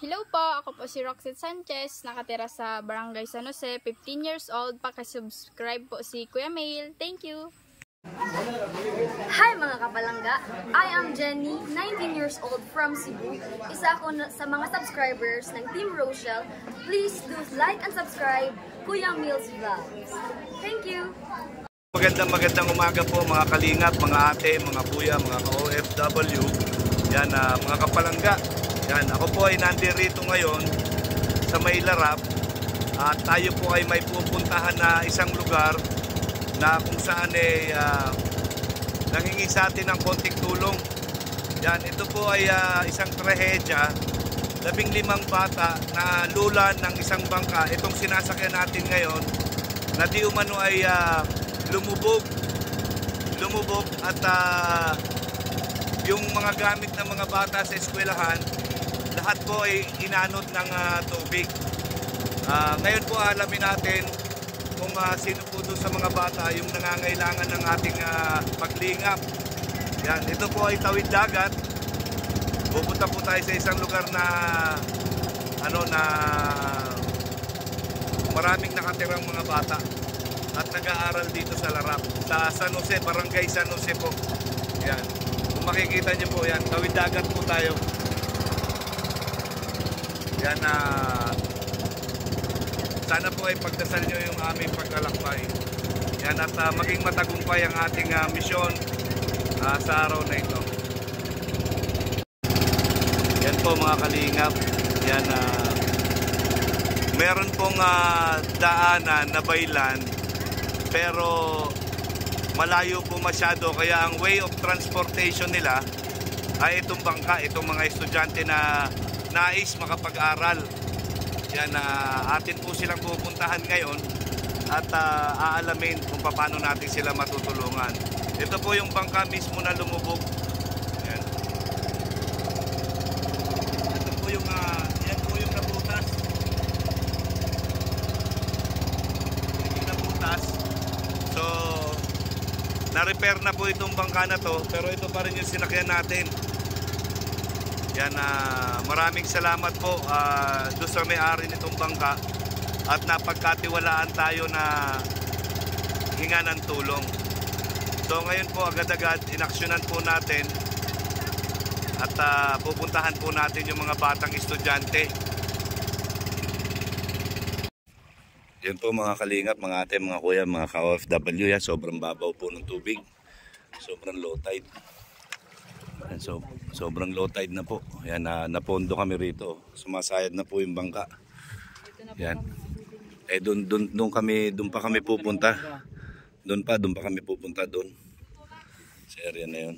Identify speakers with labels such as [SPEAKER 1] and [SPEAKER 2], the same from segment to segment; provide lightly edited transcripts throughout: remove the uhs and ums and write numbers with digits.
[SPEAKER 1] Hello po, ako po si Roxette Sanchez, nakatira sa Barangay San Jose, 15 years old. Pakisubscribe po si Kuya Mail. Thank you!
[SPEAKER 2] Hi mga kapalangga! I am Jenny, 19 years old from Cebu. Isa ako sa mga subscribers ng Team Rochelle. Please do like and subscribe Kuya Mail's Vlogs. Thank you!
[SPEAKER 3] Magandang umaga po mga kalingap, mga ate, mga kuya, mga ka-OFW. Yan, mga kapalangga. Yan, ako po ay nandirito ngayon sa May Larap at tayo po ay may pupuntahan na isang lugar na kung saan ay nanghingi sa atin ng konting tulong. Yan, ito po ay isang trahedya, 15 bata na lulan ng isang bangka. Itong sinasakyan natin ngayon na di umano ay lumubog at yung mga gamit ng mga bata sa eskwelahan, lahat po ay inanod ng tubig. Ngayon po alamin natin kung sino po doon sa mga bata yung nangangailangan ng ating paglingap. Yan, ito po ay tawid dagat. Pupunta po tayo sa isang lugar na maraming nakatirang mga bata at nag-aaral dito sa Larap, sa San Jose, Barangay San Jose po. Yan, kung makikita nyo po yan, tawid dagat po tayo. Yan, sana po ay pagdasal nyo yung aming paglalakbay. Yan, at maging matagumpay ang ating misyon sa araw na ito. Yan po mga kalingap. Yan, meron pong daanan na baylan, pero malayo po masyado, kaya ang way of transportation nila ay itong bangka, itong mga estudyante na nais makapag-aral. Yan, atin po silang pupuntahan ngayon at aalamin kung paano natin sila matutulungan. Ito po yung bangka mismo na lumubog. Yan. Ito po yung yan po yung nabutas. Yung nabutas. So, na-repair na po itong bangka na to, pero ito pa rin yung sinakyan natin. Yan, maraming salamat po doon sa may-ari nitong bangka at napagkatiwalaan tayo na hinga ng tulong. So ngayon po agad-agad inaksyonan po natin at pupuntahan po natin yung mga batang estudyante. Yan po mga kalingap, mga ate, mga kuya, mga ka-OFW. Yan, sobrang babaw po ng tubig. Sobrang low tide. Yan, sobrang low tide na po. Yan, napondo kami rito. Sumasayad na po yung bangka. Yan. Doon pa kami pupunta. Doon pa kami pupunta doon. Sa area na yun.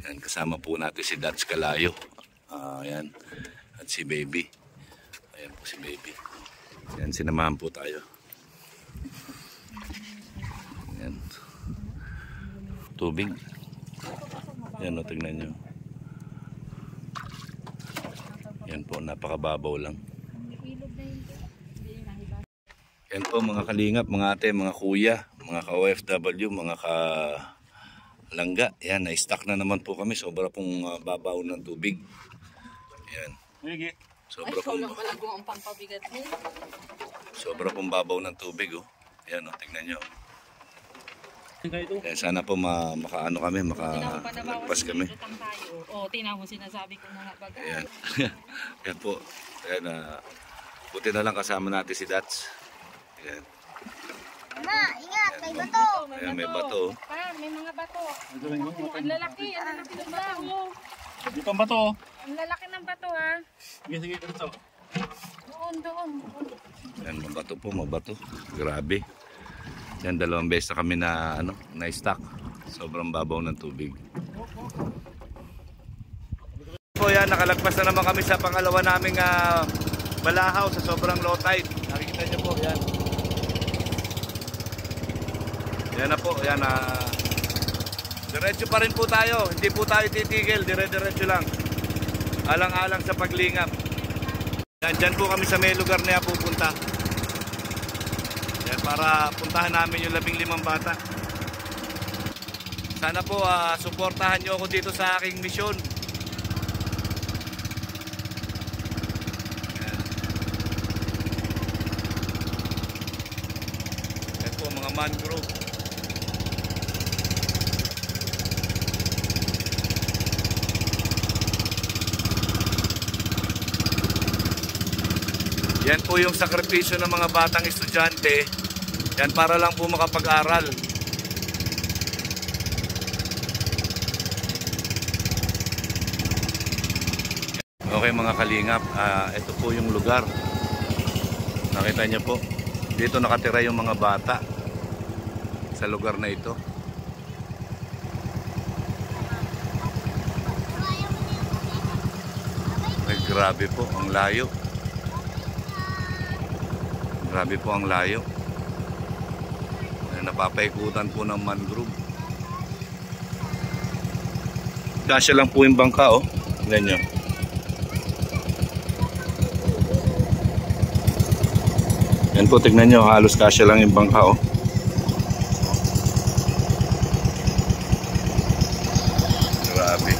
[SPEAKER 3] Yan, kasama po natin si Dats Calayo. Yan. At si Baby. Ayan po si Baby. Yan, sinamahan po tayo. Yan. Tubig. Yan o, tignan nyo. Yan po, napakababaw lang. Yan po mga kalingap, mga ate, mga kuya, mga ka-OFW, mga ka-langga. Yan, na-stuck na naman po kami. Sobra pong babaw ng tubig. Yan. Sobra pong babaw ng tubig. Oh. Yan o, tignan nyo. Eh, sana po makaano kami, makalagpas kami.
[SPEAKER 4] Tingnan mo, sinasabi ko na nga baga.
[SPEAKER 3] Ayan. Yan po. Ayan, buti na lang kasama natin si Dats. Ayan.
[SPEAKER 2] Mama, ingat, may bato!
[SPEAKER 3] Ayan, may bato.
[SPEAKER 4] Pa, may mga bato. Ang lalaki ng bato.
[SPEAKER 5] Dito ang bato.
[SPEAKER 4] Ang lalaki ng bato ha.
[SPEAKER 5] Sige, dito.
[SPEAKER 4] Doon.
[SPEAKER 3] Ayan, mabato. Grabe. Yan, 2 beses na kami na-stuck. Sobrang babaw ng tubig. Po yan, nakalagpas na naman kami sa pangalawa naming balahaw sa sobrang low tide. Nakikita nyo po, yan. Yan na po, yan. Diretso pa rin po tayo. Hindi po tayo titigil, dire-diretso lang. Alang-alang sa paglingap. Yan, dyan po kami sa may lugar na pupunta. Yan, para puntahan namin yung 15 bata. Sana po suportahan nyo ako dito sa aking misyon. Yan po mga mangrove. Yan po yung sakripisyo ng mga batang estudyante. Yan para lang po makapag-aral. Okay mga kalingap, ito po yung lugar. Nakita niyo po, dito nakatira yung mga bata sa lugar na ito. Ay, grabe po, ang layo. Grabe po ang layo. Ay, napapaikutan po ng mangrove. Kasya lang po yung bangka, oh. Ganyan. Yan po, tignan nyo, halos kasya lang yung bangka, oh. Grabe.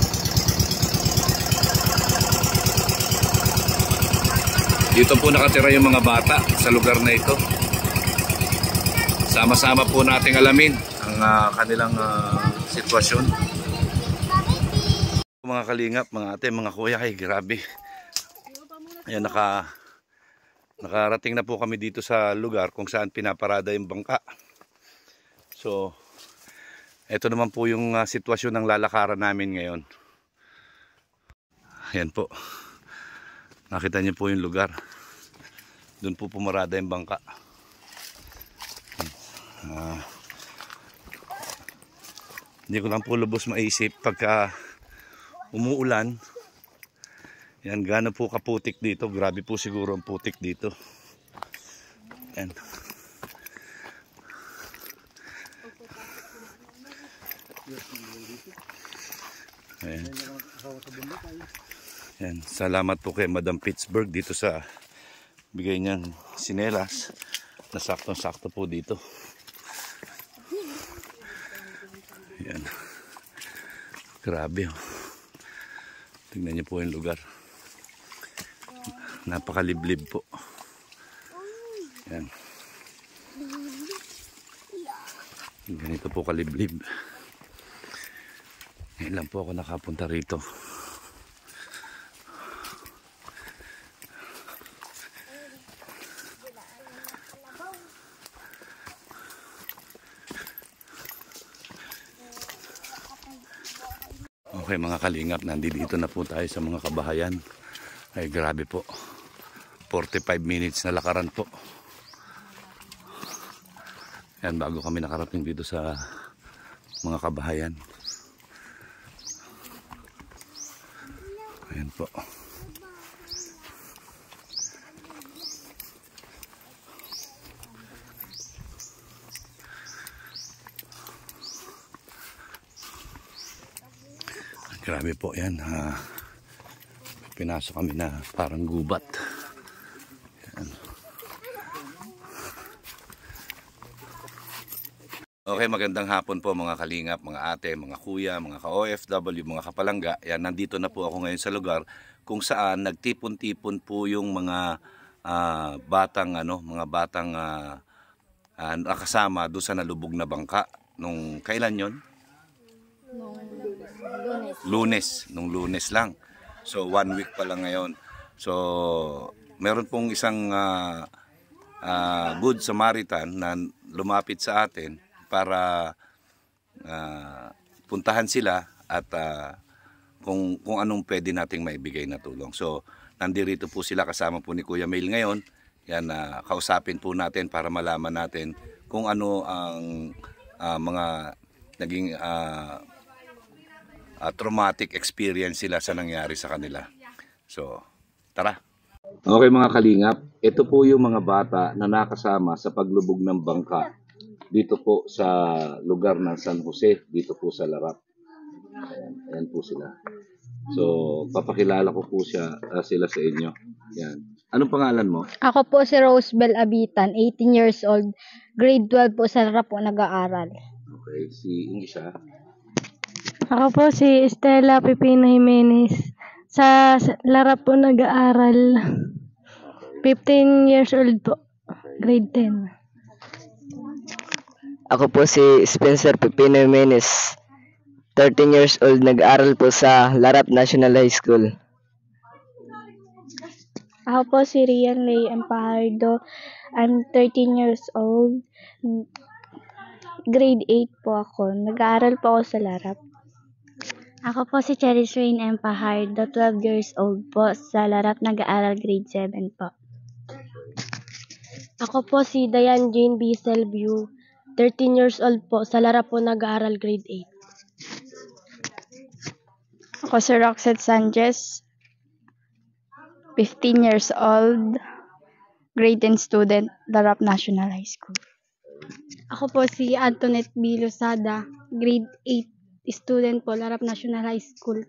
[SPEAKER 3] Dito po nakatira yung mga bata sa lugar na ito. Sama-sama po nating alamin ang kanilang sitwasyon. Mga kalingap, mga ate, mga kuya, ay grabe. Ayan, nakarating na po kami dito sa lugar kung saan pinaparada yung bangka. So, ito naman po yung sitwasyon ng lalakaran namin ngayon. Ayan po. Nakita niyo po yung lugar. Doon po pumarada yung bangka. Hindi ko lang po lubos maisip pagka umuulan. Yan, gaano po kaputik dito. Grabe po siguro ang putik dito. Yan. Ayan. Yan. Salamat po kay Madam Pittsburgh dito sa bigay niyan sinelas. Nasaktong-sakto po dito. Yan. Grabe. Tingnan niyo po yung lugar. Napakaliblib po. Yan. Ganito po kaliblib. Ngayon lang po ako nakapunta rito. Okay mga kalingap, nandito na po tayo sa mga kabahayan. Ay grabe po, 45 minutes na lakaran po. Yan, bago kami nakarating dito sa mga kabahayan. Ayan po. Grabe po yan. Pinasok kami na parang gubat. Yan. Okay, magandang hapon po mga kalingap, mga ate, mga kuya, mga ka-OFW, mga kapalangga. Yan, nandito na po ako ngayon sa lugar kung saan nagtipon-tipon po yung mga batang nakasama doon sa nalubog na bangka. Nung kailan yon? Nung Lunes lang. So 1 week pa lang ngayon. So meron pong isang Good Samaritan na lumapit sa atin para puntahan sila at kung anong pwede nating maibigay na tulong. So nandirito po sila kasama po ni Kuya Mail ngayon. Yan, kausapin po natin para malaman natin kung ano ang mga naging traumatic experience sila sa nangyari sa kanila. So, tara. Okay mga kalingap, ito po yung mga bata na nakasama sa paglubog ng bangka dito po sa lugar ng San Jose, dito po sa Larap. Ayan po sila. So, papakilala ko po sila sa inyo. Yan. Anong pangalan mo?
[SPEAKER 6] Ako po si Rosebel Abitan, 18 years old, grade 12 po sa Larap po nag-aaral.
[SPEAKER 3] Okay, si isa.
[SPEAKER 7] Ako po si Estela Pipino Jimenez. Sa Larap po nag-aaral. 15 years old po. Grade 10.
[SPEAKER 8] Ako po si Spencer Pipino Jimenez. 13 years old, nag-aaral po sa Larap National High School.
[SPEAKER 7] Ako po si Rian Lay Empajardo. I'm 13 years old. Grade 8 po ako. Nag-aaral po ako sa Larap. Ako po si Cheris Rain Empajardo. 12 years old po. Sa Larap nag-aaral grade 7 po. Ako po si Diane Jane B. Selview. 13 years old po. Sa Larap po nag-aaral grade 8.
[SPEAKER 1] Ako si Roxette Sanchez, 15 years old, grade 10 student, Larap National High School.
[SPEAKER 7] Ako po si Antoinette B. Losada. Grade 8 student po. Larap National High School.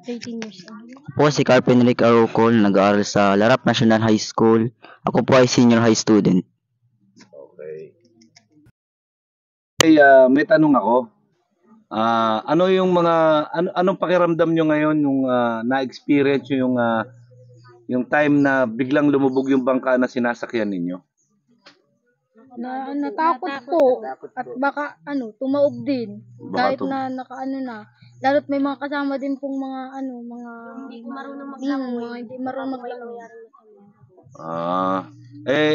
[SPEAKER 7] 13 years old.
[SPEAKER 8] Ako po si Carpen Rick Arocol, nag-aaral sa Larap National High School. Ako po ay senior high student.
[SPEAKER 3] Okay. Hey, may tanong ako. Ano yung mga anong pakiramdam nyo ngayon yung na-experience nyo yung time na biglang lumubog yung bangka na sinasakyan ninyo?
[SPEAKER 7] Natakot po. At baka tumaob din. Kahit na nakaano na. Lalo't may mga kasama din pong mga hindi marunong maglangoy. Hindi marunong maglangoy.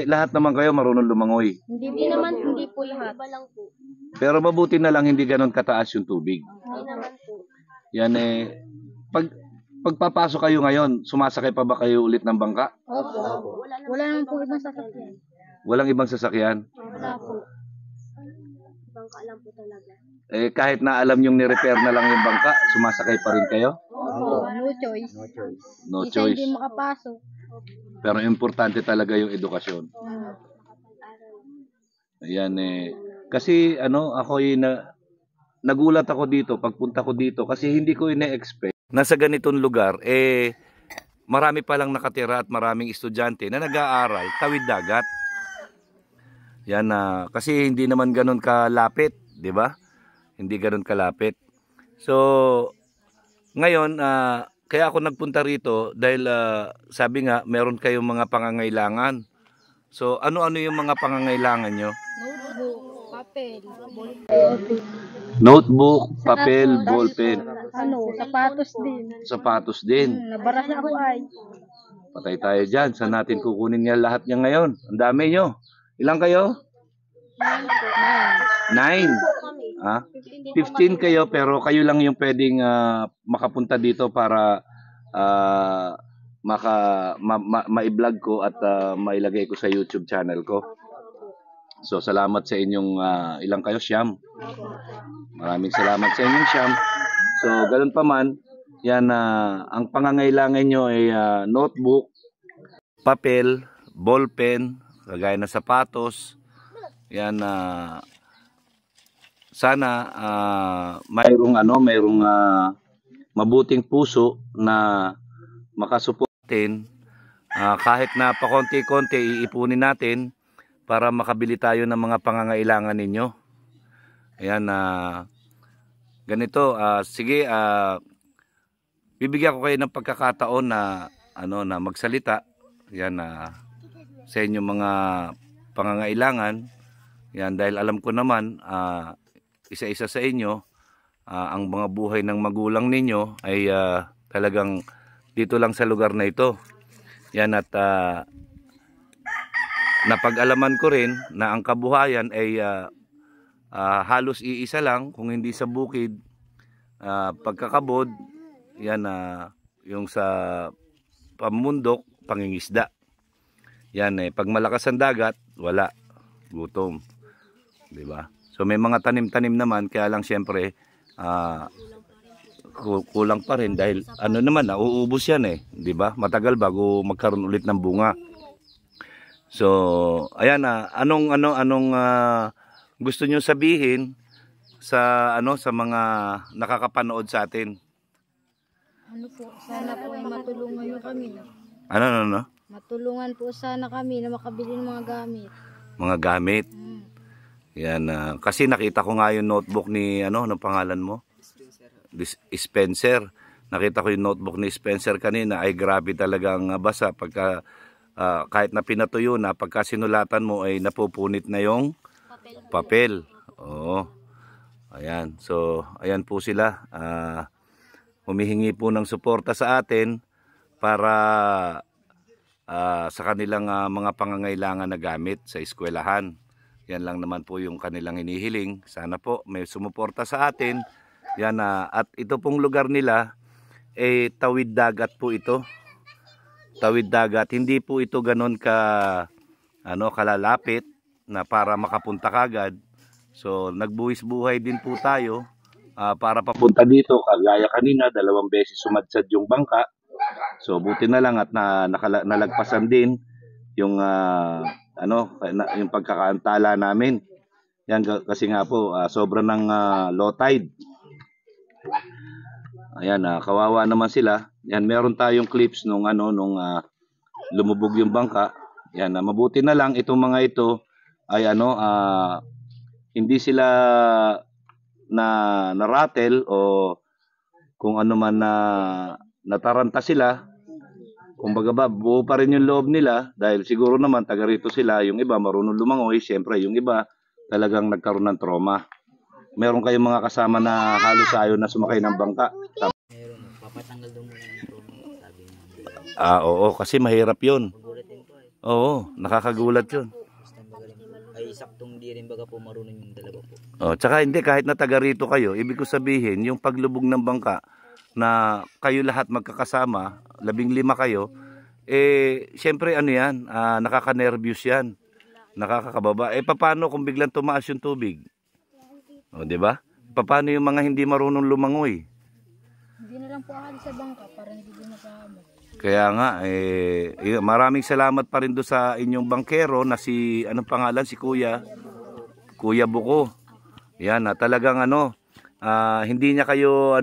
[SPEAKER 3] Lahat naman kayo marunong lumangoy.
[SPEAKER 7] Hindi naman, hindi po lahat. Iba lang po.
[SPEAKER 3] Pero mabuti na lang hindi ganon kataas yung tubig.
[SPEAKER 7] Hindi naman po.
[SPEAKER 3] Yan pagpapasok kayo ngayon, sumasakay pa ba kayo ulit ng bangka?
[SPEAKER 7] Opo. Wala naman po ibang sasakyan.
[SPEAKER 3] Walang ibang sasakyan?
[SPEAKER 7] Wala po. Bangka lang po talaga.
[SPEAKER 3] Kahit na alam yung ni-repair na lang yung bangka, sumasakay pa rin kayo?
[SPEAKER 7] Opo. No choice.
[SPEAKER 3] No choice.
[SPEAKER 7] Hindi makapasok.
[SPEAKER 3] Pero importante talaga yung edukasyon. Ayan kasi ako nagulat ako dito pagpunta ko dito kasi hindi ko ine-expect. Nasa ganitong lugar marami pa lang nakatira at maraming estudyante na nag-aaral tawid dagat. Yan kasi hindi naman ganoon kalapit, 'di ba? Hindi ganoon kalapit. So ngayon kaya ako nagpunta rito dahil sabi nga meron kayong mga pangangailangan. So ano-ano yung mga pangangailangan nyo? Notebook, papel, ballpen.
[SPEAKER 7] Sapatos din.
[SPEAKER 3] Sapatos din.
[SPEAKER 7] Nabara na ako ay.
[SPEAKER 3] Patay tayo dyan. Saan natin kukunin niya lahat niya ngayon? Ang dami nyo. Ilang kayo? 9. 15 kayo pero kayo lang yung pwedeng makapunta dito para ma-vlog ko at mailagay ko sa YouTube channel ko. So salamat sa inyong ilang kayo, Siyam. Maraming salamat sa inyong Siyam. So ganun pa man, yan ang pangangailangan nyo ay notebook, papel, ballpen, kagaya na sapatos. Yan sana mayroong mabuting puso na makasuportin kahit na pakonti-konti iipunin natin para makabili tayo ng mga pangangailangan ninyo. Ayan ganito sige bibigyan ko kayo ng pagkakataon na na magsalita yan sa inyong mga pangangailangan. Yan dahil alam ko naman isa-isa sa inyo ang mga buhay ng magulang ninyo ay talagang dito lang sa lugar na ito. Yan at napag-alaman ko rin na ang kabuhayan ay halos iisa lang kung hindi sa bukid, pagkakabod, yan yung sa pamundok, pangingisda. Yan pag malakas ang dagat, wala, gutom. 'Di ba? So may mga tanim-tanim naman kaya lang siyempre kulang pa rin dahil naman nauubos yan 'di ba? Matagal bago magkaroon ulit ng bunga. So ayan anong gusto niyo sabihin sa sa mga nakakapanood sa atin?
[SPEAKER 7] Sana po ay matulungan niyo kami.
[SPEAKER 1] Matulungan po sana kami na makabili ng mga gamit.
[SPEAKER 3] Mga gamit. Yan kasi nakita ko nga yung notebook ni anong pangalan mo? Spencer. Nakita ko yung notebook ni Spencer kanina, ay grabe talagang basa pagka kahit na pinatuyo na, pagka sinulatan mo ay napupunit na yung papel. Oo. Ayan. So, ayan po sila. Humihingi po ng suporta sa atin para sa kanilang mga pangangailangan na gamit sa eskwelahan. Yan lang naman po yung kanilang hinihiling. Sana po may sumuporta sa atin. Yan, at ito pong lugar nila tawid dagat po ito. Tawid dagat. Hindi po ito ganon kalalapit na para makapunta kagad. So nagbuwis buhay din po tayo para papunta dito. Kagaya kanina, 2 beses sumadsad yung bangka. So buti na lang at nalagpasan din yung yung pagkakaantala namin. Yan kasi nga po sobrang ng low tide. Ayan, kawawa naman sila. Yan, meron tayong clips nung lumubog yung bangka. Yan, mabuti na lang itong mga ito ay hindi sila na rattle o kung ano man na nataranta sila. Kumbaga ba, buo pa rin yung loob nila dahil siguro naman taga rito sila. Yung iba marunong lumangoy, siyempre yung iba talagang nagkaroon ng trauma. Meron kayong mga kasama na halos ayaw na sumakay ng bangka.
[SPEAKER 9] Meron, papatanggal daw muna ng trauma, sabi niya.
[SPEAKER 3] Oo, kasi mahirap yun. Oo, nakakagulat yun.
[SPEAKER 9] Ay, saktong di rin baga po marunong yung dalawa po.
[SPEAKER 3] Tsaka hindi, kahit na taga rito kayo, ibig ko sabihin, yung paglubog ng bangka, na kayo lahat magkakasama, 15 kayo, syempre yan, nakaka-nervous yan, nakakakababa. Paano kung biglang tumaas yung tubig? Di ba? Paano yung mga hindi marunong lumangoy?
[SPEAKER 7] Hindi na lang po akali sa bangka para hindi din nakahabag.
[SPEAKER 3] Kaya nga, maraming salamat pa rin doon sa inyong bangkero na anong pangalan? Si Kuya Buko. Yan, talagang hindi niya kayo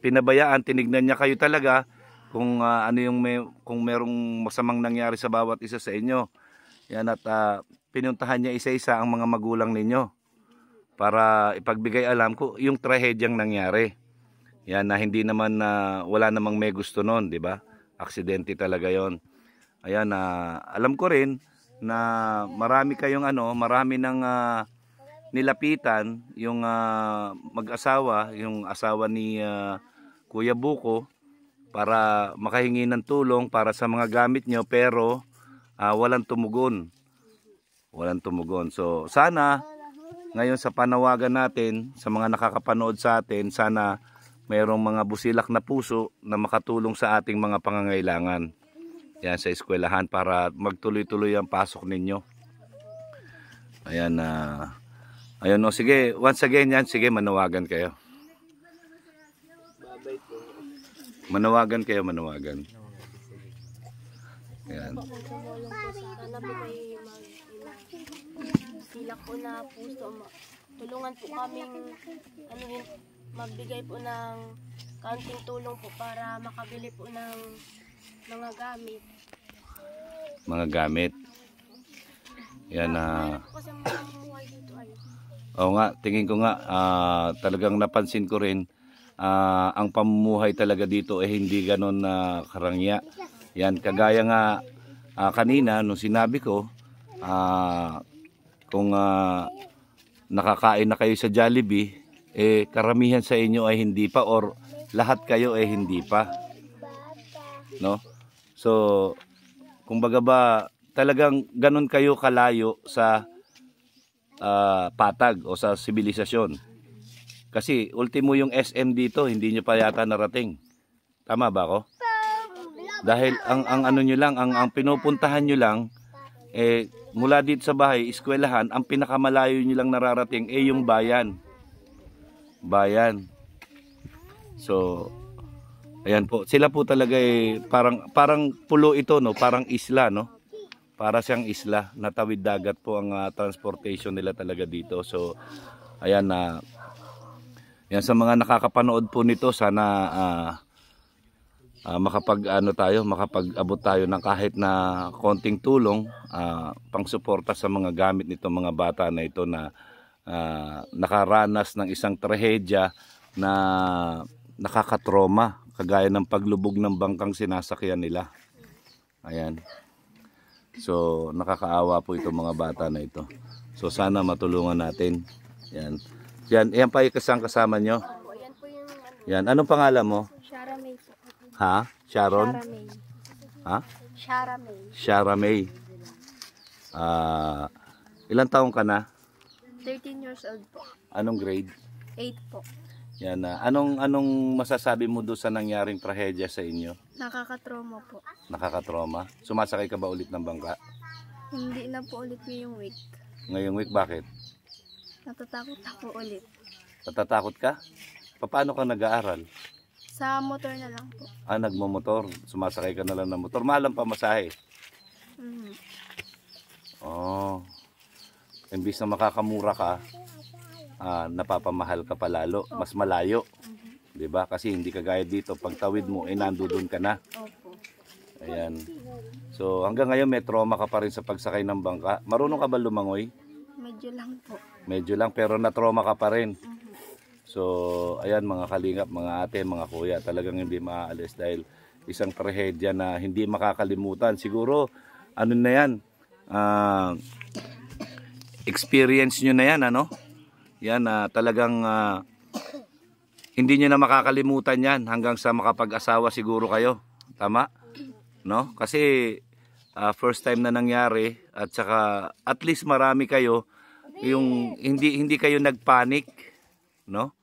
[SPEAKER 3] pinabayaan, tinignan niya kayo talaga kung kung merong masamang nangyari sa bawat isa sa inyo. Yan, at pinuntahan niya isa-isa ang mga magulang ninyo para ipagbigay alam ko yung trahedyang nangyari. Yan, na hindi naman wala namang may gusto noon, di ba? Aksidente talaga 'yon. Ayan, alam ko rin na marami ng nilapitan yung mag-asawa, yung asawa ni Kuya Buko para makahingi ng tulong para sa mga gamit nyo, pero walang tumugon. Walang tumugon. So sana ngayon sa panawagan natin sa mga nakakapanood sa atin, sana mayroong mga busilak na puso na makatulong sa ating mga pangangailangan yan sa eskwelahan para magtuloy-tuloy ang pasok ninyo. Ayan, ayun, sige, once again yan, sige, manawagan kayo. Manawagan. Ayan.
[SPEAKER 10] Sana po may silak po na puso. Tulungan po kaming magbigay po ng kaunting tulong po para makabili po ng mga gamit.
[SPEAKER 3] Mga gamit. Yan Oo nga, tingin ko nga talagang napansin ko rin ang pamumuhay talaga dito hindi ganon karangya. Yan, kagaya nga kanina nung sinabi ko kung nakakain na kayo sa Jollibee, karamihan sa inyo ay hindi pa, or lahat kayo hindi pa, no? So kumbaga ba talagang ganun kayo kalayo sa patag o sa sibilisasyon, kasi ultimo yung SM dito hindi nyo pa yata narating, tama ba ako? Dahil ang ano nyo lang, ang pinupuntahan nyo lang mula dito sa bahay, eskwelahan, ang pinakamalayo nyo lang nararating yung bayan. So ayan po, sila po talaga parang pulo ito, no, parang isla, no, para siyang isla, natawid dagat po ang transportation nila talaga dito. So ayan, yan sa mga nakakapanood po nito, sana makapag-abot tayo ng kahit na konting tulong pangsuporta sa mga gamit nito mga bata na ito na nakaranas ng isang trahedya na nakakatroma, kagaya ng paglubog ng bangkang sinasakyan nila. Ayan. So nakakaawa po itong mga bata na ito. So sana matulungan natin. Yan. Yan pa yung kasama nyo.
[SPEAKER 10] Yan po yung
[SPEAKER 3] Yan. Anong pangalan mo?
[SPEAKER 10] Shara May po.
[SPEAKER 3] Ha? Sharon?
[SPEAKER 10] Shara May.
[SPEAKER 3] Ha?
[SPEAKER 10] Shara May.
[SPEAKER 3] Shara May. Ilang taong ka na?
[SPEAKER 10] 13 years old po.
[SPEAKER 3] Anong grade?
[SPEAKER 10] 8 po.
[SPEAKER 3] Yan. Anong masasabi mo doon sa nangyaring trahedya sa inyo?
[SPEAKER 10] Nakakatrauma po.
[SPEAKER 3] Nakakatroma? Sumasakay ka ba ulit ng bangka?
[SPEAKER 10] Hindi na po ulit ngayong week.
[SPEAKER 3] Ngayong week, bakit?
[SPEAKER 10] Natatakot ako ulit.
[SPEAKER 3] Natatakot ka? Paano ka nag-aaral?
[SPEAKER 10] Sa motor na lang po.
[SPEAKER 3] Nagmamotor. Sumasakay ka na lang ng motor. Mahal ang pamasahe. Oh. Imbis na makakamura ka, napapamahal ka palalo. Mas malayo. 'Di ba? Kasi hindi kagaya dito. Pag tawid mo, nandoon ka na.
[SPEAKER 10] Opo.
[SPEAKER 3] Ayan. So, hanggang ngayon may trauma ka pa rin sa pagsakay ng bangka. Marunong ka ba lumangoy?
[SPEAKER 10] Medyo lang po.
[SPEAKER 3] Medyo lang, pero na-trauma ka pa rin. So, ayan mga kalingap, mga ate, mga kuya, talagang hindi maaalis dahil isang trahedya na hindi makakalimutan. Siguro, ano na yan, experience nyo na yan, ano? Yan, talagang hindi nyo na makakalimutan yan hanggang sa makapag-asawa siguro kayo. Tama? No? Kasi first time na nangyari at saka at least marami kayo yung hindi kayo nagpanic, no?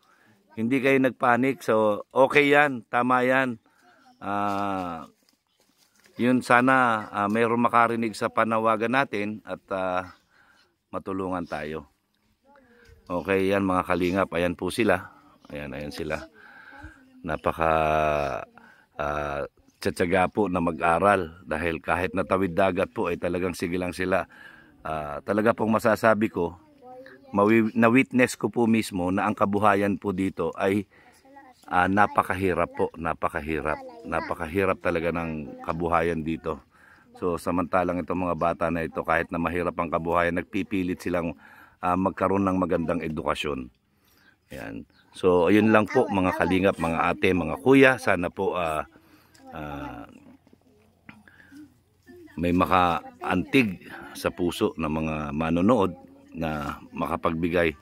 [SPEAKER 3] Hindi kayo nagpanic. So okay yan, tama yan. Yun sana mayroong makarinig sa panawagan natin at matulungan tayo. Okay, yan mga kalingap, ayan po sila. Ayan sila. Napaka tsatsaga po na mag-aral dahil kahit natawid dagat po ay talagang sige lang sila. Talaga pong masasabi ko, na-witness ko po mismo na ang kabuhayan po dito ay napakahirap po, napakahirap talaga ng kabuhayan dito. So samantalang itong mga bata na ito, kahit na mahirap ang kabuhayan, nagpipilit silang magkaroon ng magandang edukasyon. Ayan. So ayun lang po mga kalingap, mga ate, mga kuya, sana po may makaantig sa puso ng mga manonood na makapagbigay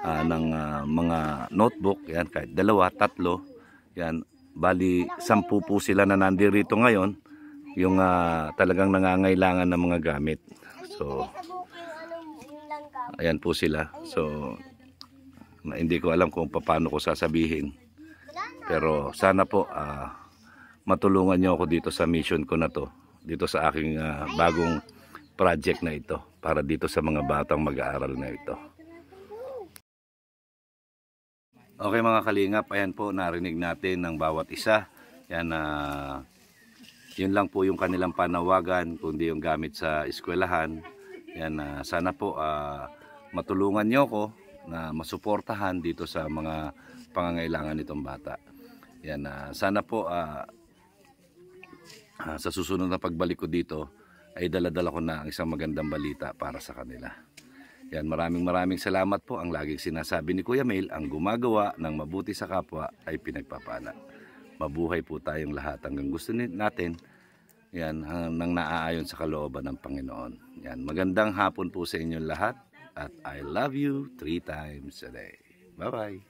[SPEAKER 3] ng mga notebook, yan, kahit 2, 3, yan, bali 10 po sila na nandirito ngayon, yung talagang nangangailangan ng mga gamit. So ayan po sila. So hindi ko alam kung paano ko sasabihin, pero sana po matulungan niyo ako dito sa mission ko na to, dito sa aking bagong project na ito para dito sa mga batang mag-aaral na ito. Okay mga kalingap, ayan po, narinig natin ng bawat isa. Yan, yun lang po yung kanilang panawagan, kundi yung gamit sa eskwelahan. Yan, sana po matulungan niyo ako na masuportahan dito sa mga pangangailangan nitong bata. Yan, sana po sa susunod na pagbalik ko dito ay dala-dala ko na ang isang magandang balita para sa kanila. Yan, maraming salamat po. Ang laging sinasabi ni Kuya Mail, ang gumagawa ng mabuti sa kapwa ay pinagpapala. Mabuhay po tayong lahat hanggang gusto natin. Yan, nang naaayon sa kalooban ng Panginoon. Yan, magandang hapon po sa inyong lahat at I love you 3 times a day. Bye-bye.